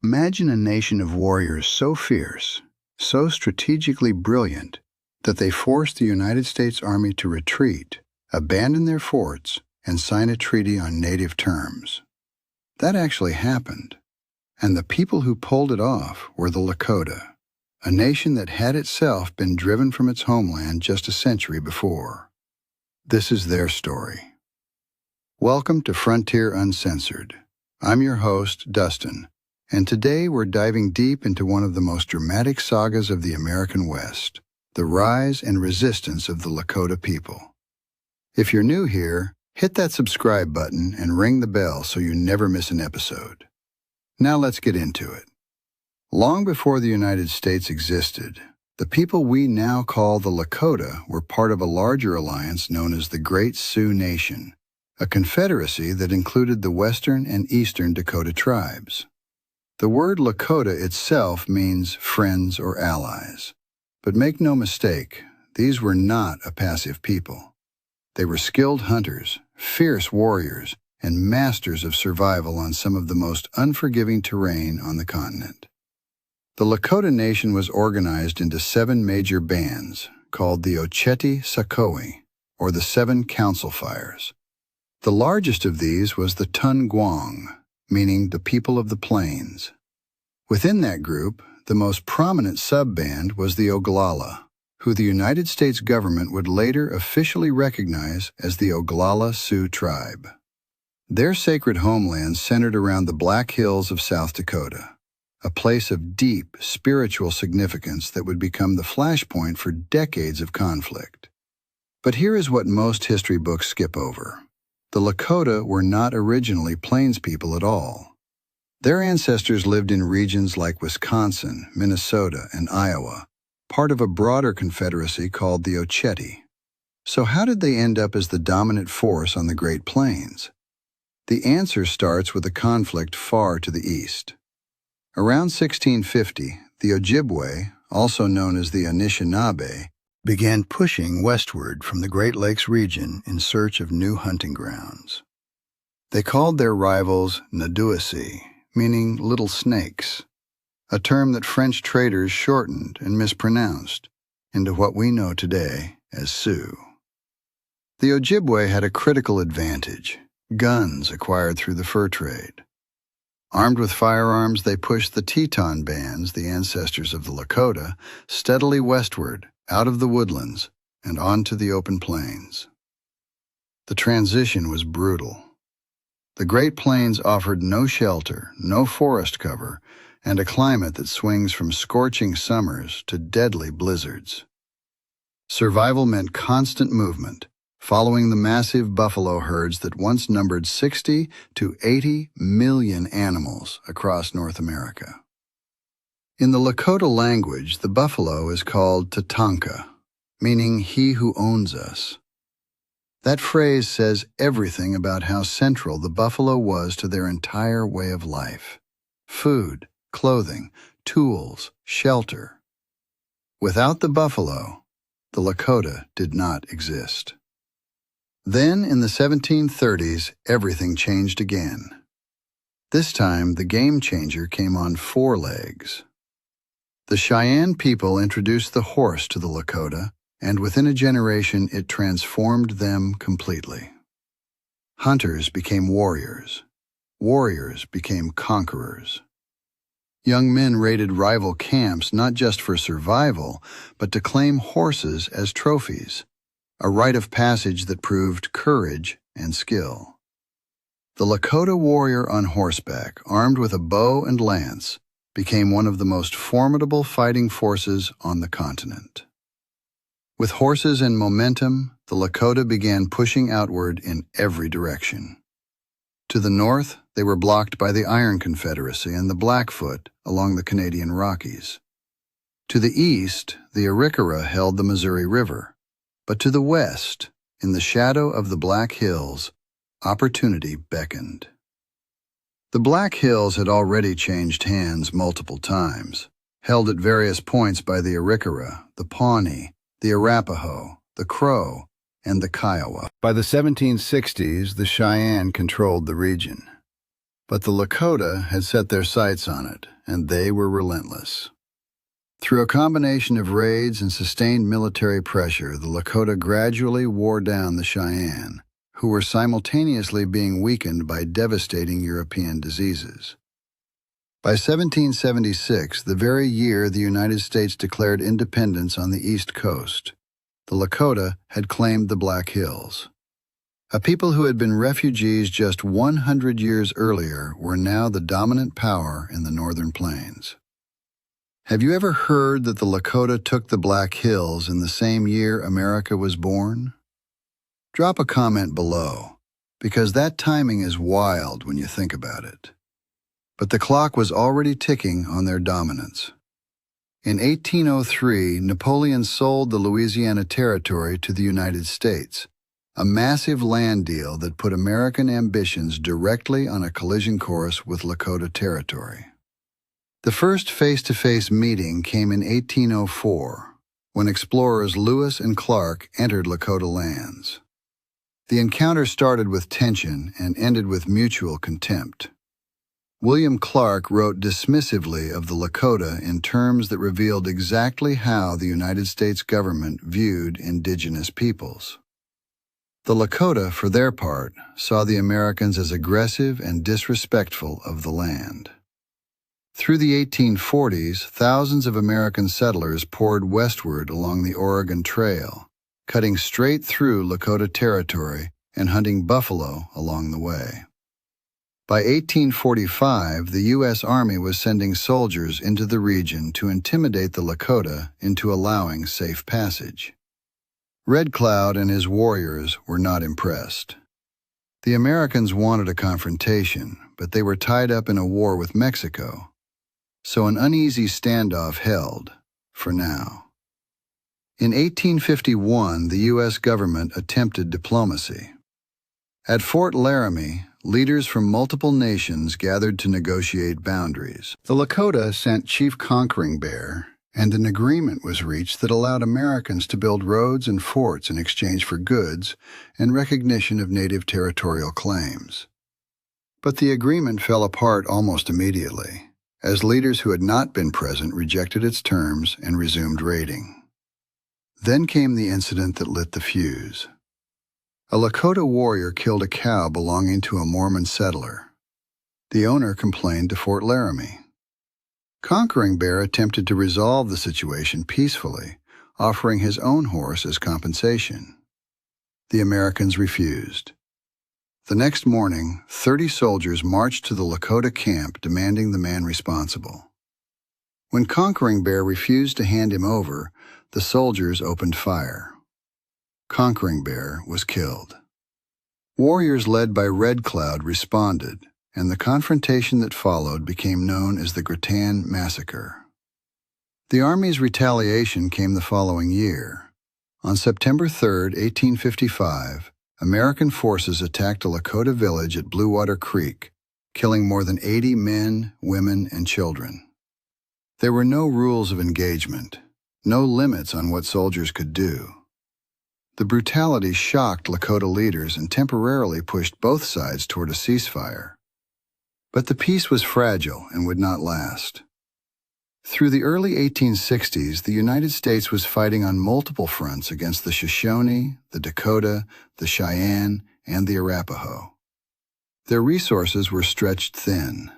Imagine a nation of warriors so fierce, so strategically brilliant, that they forced the United States Army to retreat, abandon their forts, and sign a treaty on native terms. That actually happened, and the people who pulled it off were the Lakota, a nation that had itself been driven from its homeland just a century before. This is their story. Welcome to Frontier Uncensored. I'm your host, Dustin, and today we're diving deep into one of the most dramatic sagas of the American West, the rise and resistance of the Lakota people. If you're new here, hit that subscribe button and ring the bell so you never miss an episode. Now let's get into it. Long before the United States existed, the people we now call the Lakota were part of a larger alliance known as the Great Sioux Nation, a confederacy that included the western and eastern Dakota tribes. The word Lakota itself means friends or allies. But make no mistake, these were not a passive people. They were skilled hunters, fierce warriors, and masters of survival on some of the most unforgiving terrain on the continent. The Lakota Nation was organized into 7 major bands, called the Oceti-Sakowin, or the 7 Council Fires. The largest of these was the Tungwang, meaning the people of the plains. Within that group, the most prominent sub-band was the Oglala, who the United States government would later officially recognize as the Oglala Sioux tribe. Their sacred homeland centered around the Black Hills of South Dakota, a place of deep spiritual significance that would become the flashpoint for decades of conflict. But here is what most history books skip over. The Lakota were not originally plains people at all. Their ancestors lived in regions like Wisconsin, Minnesota, and Iowa, part of a broader confederacy called the Oceti. So how did they end up as the dominant force on the Great Plains? The answer starts with a conflict far to the east. Around 1650, the Ojibwe, also known as the Anishinaabe, began pushing westward from the Great Lakes region in search of new hunting grounds. They called their rivals Naduasi, meaning little snakes, a term that French traders shortened and mispronounced into what we know today as Sioux. The Ojibwe had a critical advantage: guns acquired through the fur trade. Armed with firearms, they pushed the Teton bands, the ancestors of the Lakota, steadily westward, out of the woodlands, and onto the open plains. The transition was brutal. The Great Plains offered no shelter, no forest cover, and a climate that swings from scorching summers to deadly blizzards. Survival meant constant movement, following the massive buffalo herds that once numbered 60 to 80 million animals across North America. In the Lakota language, the buffalo is called Tatanka, meaning he who owns us. That phrase says everything about how central the buffalo was to their entire way of life: food, clothing, tools, shelter. Without the buffalo, the Lakota did not exist. Then, in the 1730s, everything changed again. This time, the game changer came on 4 legs. The Cheyenne people introduced the horse to the Lakota, and within a generation it transformed them completely. Hunters became warriors. Warriors became conquerors. Young men raided rival camps not just for survival, but to claim horses as trophies, a rite of passage that proved courage and skill. The Lakota warrior on horseback, armed with a bow and lance, became one of the most formidable fighting forces on the continent. With horses and momentum, the Lakota began pushing outward in every direction. To the north, they were blocked by the Iron Confederacy and the Blackfoot along the Canadian Rockies. To the east, the Arikara held the Missouri River. But to the west, in the shadow of the Black Hills, opportunity beckoned. The Black Hills had already changed hands multiple times, held at various points by the Arikara, the Pawnee, the Arapaho, the Crow, and the Kiowa. By the 1760s, the Cheyenne controlled the region. But the Lakota had set their sights on it, and they were relentless. Through a combination of raids and sustained military pressure, the Lakota gradually wore down the Cheyenne, who were simultaneously being weakened by devastating European diseases. By 1776, the very year the United States declared independence on the East Coast, the Lakota had claimed the Black Hills. A people who had been refugees just 100 years earlier were now the dominant power in the northern plains. Have you ever heard that the Lakota took the Black Hills in the same year America was born? Drop a comment below, because that timing is wild when you think about it. But the clock was already ticking on their dominance. In 1803, Napoleon sold the Louisiana Territory to the United States, a massive land deal that put American ambitions directly on a collision course with Lakota territory. The first face-to-face meeting came in 1804, when explorers Lewis and Clark entered Lakota lands. The encounter started with tension and ended with mutual contempt. William Clark wrote dismissively of the Lakota in terms that revealed exactly how the United States government viewed indigenous peoples. The Lakota, for their part, saw the Americans as aggressive and disrespectful of the land. Through the 1840s, thousands of American settlers poured westward along the Oregon Trail, cutting straight through Lakota territory and hunting buffalo along the way. By 1845, the U.S. Army was sending soldiers into the region to intimidate the Lakota into allowing safe passage. Red Cloud and his warriors were not impressed. The Americans wanted a confrontation, but they were tied up in a war with Mexico, so an uneasy standoff held, for now. In 1851, the U.S. government attempted diplomacy. At Fort Laramie, leaders from multiple nations gathered to negotiate boundaries. The Lakota sent Chief Conquering Bear, and an agreement was reached that allowed Americans to build roads and forts in exchange for goods and recognition of native territorial claims. But the agreement fell apart almost immediately, as leaders who had not been present rejected its terms and resumed raiding. Then came the incident that lit the fuse. A Lakota warrior killed a cow belonging to a Mormon settler. The owner complained to Fort Laramie. Conquering Bear attempted to resolve the situation peacefully, offering his own horse as compensation. The Americans refused. The next morning, 30 soldiers marched to the Lakota camp demanding the man responsible. When Conquering Bear refused to hand him over, the soldiers opened fire. Conquering Bear was killed. Warriors led by Red Cloud responded, and the confrontation that followed became known as the Grattan Massacre. The Army's retaliation came the following year. On September 3, 1855, American forces attacked a Lakota village at Blue Water Creek, killing more than 80 men, women, and children. There were no rules of engagement, no limits on what soldiers could do. The brutality shocked Lakota leaders and temporarily pushed both sides toward a ceasefire. But the peace was fragile and would not last. Through the early 1860s, the United States was fighting on multiple fronts against the Shoshone, the Dakota, the Cheyenne, and the Arapaho. Their resources were stretched thin.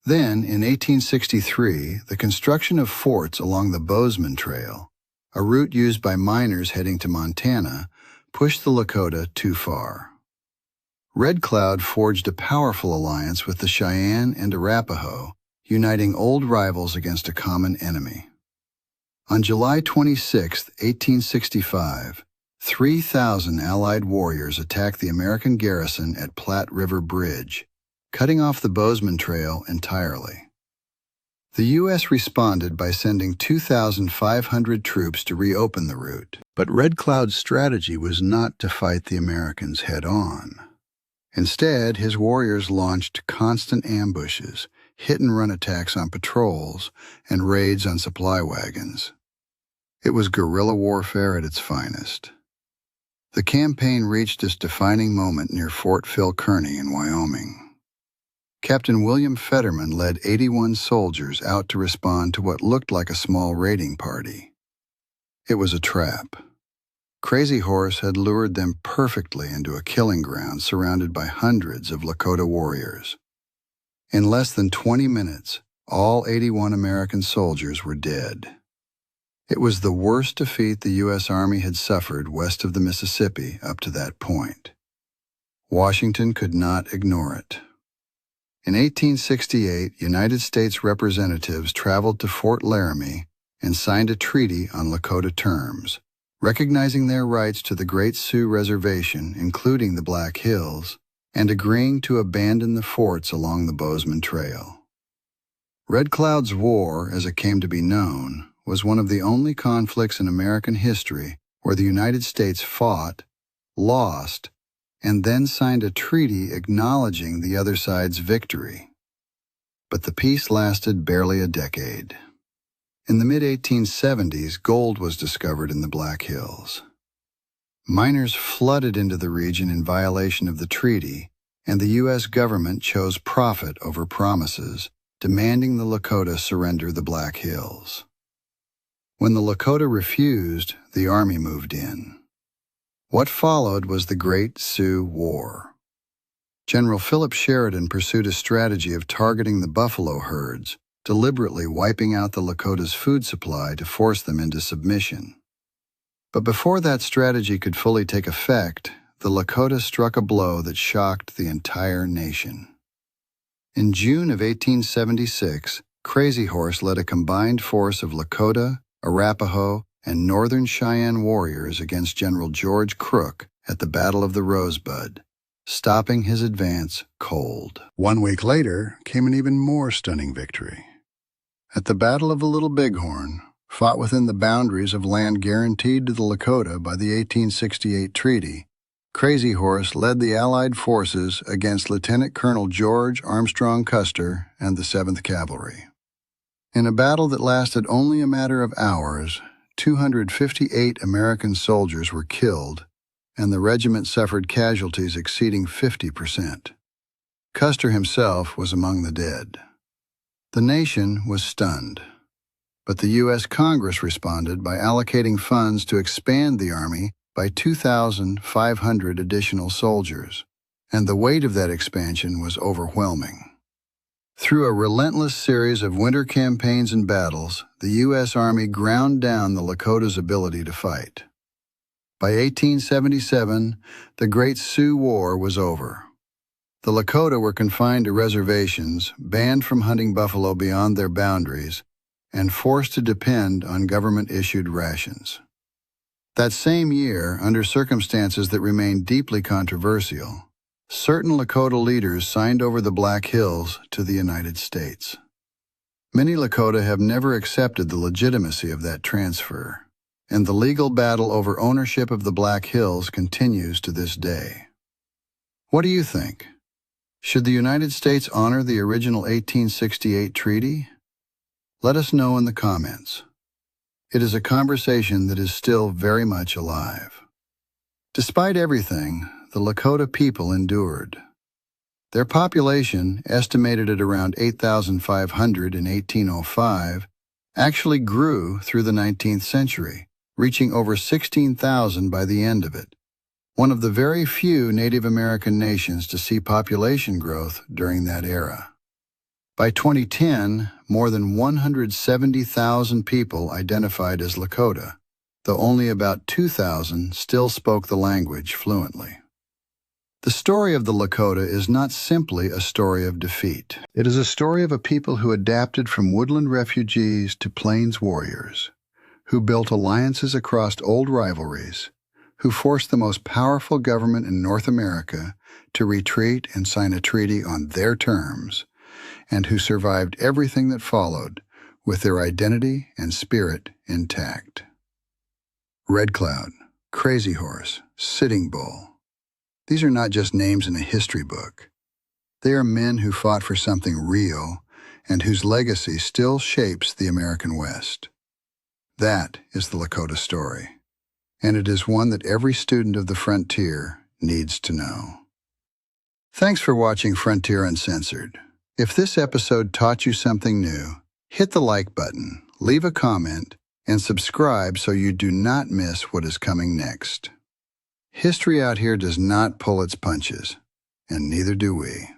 Then, in 1863, the construction of forts along the Bozeman Trail, a route used by miners heading to Montana, pushed the Lakota too far. Red Cloud forged a powerful alliance with the Cheyenne and Arapaho, uniting old rivals against a common enemy. On July 26, 1865, 3,000 Allied warriors attacked the American garrison at Platte River Bridge, cutting off the Bozeman Trail entirely. The U.S. responded by sending 2,500 troops to reopen the route. But Red Cloud's strategy was not to fight the Americans head-on. Instead, his warriors launched constant ambushes, hit-and-run attacks on patrols, and raids on supply wagons. It was guerrilla warfare at its finest. The campaign reached its defining moment near Fort Phil Kearny in Wyoming. Captain William Fetterman led 81 soldiers out to respond to what looked like a small raiding party. It was a trap. Crazy Horse had lured them perfectly into a killing ground surrounded by hundreds of Lakota warriors. In less than 20 minutes, all 81 American soldiers were dead. It was the worst defeat the U.S. Army had suffered west of the Mississippi up to that point. Washington could not ignore it. In 1868, United States representatives traveled to Fort Laramie and signed a treaty on Lakota terms, recognizing their rights to the Great Sioux Reservation, including the Black Hills, and agreeing to abandon the forts along the Bozeman Trail. Red Cloud's War, as it came to be known, was one of the only conflicts in American history where the United States fought, lost, and then signed a treaty acknowledging the other side's victory. But the peace lasted barely a decade. In the mid-1870s, gold was discovered in the Black Hills. Miners flooded into the region in violation of the treaty, and the U.S. government chose profit over promises, demanding the Lakota surrender the Black Hills. When the Lakota refused, the Army moved in. What followed was the Great Sioux War. General Philip Sheridan pursued a strategy of targeting the buffalo herds, deliberately wiping out the Lakota's food supply to force them into submission. But before that strategy could fully take effect, the Lakota struck a blow that shocked the entire nation. In June of 1876, Crazy Horse led a combined force of Lakota, Arapaho, and Northern Cheyenne warriors against General George Crook at the Battle of the Rosebud, stopping his advance cold. 1 week later came an even more stunning victory. At the Battle of the Little Bighorn, fought within the boundaries of land guaranteed to the Lakota by the 1868 treaty, Crazy Horse led the Allied forces against Lieutenant Colonel George Armstrong Custer and the 7th Cavalry. In a battle that lasted only a matter of hours, 258 American soldiers were killed, and the regiment suffered casualties exceeding 50%. Custer himself was among the dead. The nation was stunned, but the U.S. Congress responded by allocating funds to expand the Army by 2,500 additional soldiers, and the weight of that expansion was overwhelming. Through a relentless series of winter campaigns and battles, the U.S. Army ground down the Lakota's ability to fight. By 1877, the Great Sioux War was over. The Lakota were confined to reservations, banned from hunting buffalo beyond their boundaries, and forced to depend on government-issued rations. That same year, under circumstances that remained deeply controversial, certain Lakota leaders signed over the Black Hills to the United States. Many Lakota have never accepted the legitimacy of that transfer, and the legal battle over ownership of the Black Hills continues to this day. What do you think? Should the United States honor the original 1868 treaty? Let us know in the comments. It is a conversation that is still very much alive. Despite everything, the Lakota people endured. Their population, estimated at around 8,500 in 1805, actually grew through the 19th century, reaching over 16,000 by the end of it, one of the very few Native American nations to see population growth during that era. By 2010, more than 170,000 people identified as Lakota, though only about 2,000 still spoke the language fluently. The story of the Lakota is not simply a story of defeat. It is a story of a people who adapted from woodland refugees to plains warriors, who built alliances across old rivalries, who forced the most powerful government in North America to retreat and sign a treaty on their terms, and who survived everything that followed with their identity and spirit intact. Red Cloud, Crazy Horse, Sitting Bull. These are not just names in a history book. They are men who fought for something real and whose legacy still shapes the American West. That is the Lakota story, and it is one that every student of the frontier needs to know. Thanks for watching Frontier Uncensored. If this episode taught you something new, hit the like button, leave a comment, and subscribe so you do not miss what is coming next. History out here does not pull its punches, and neither do we.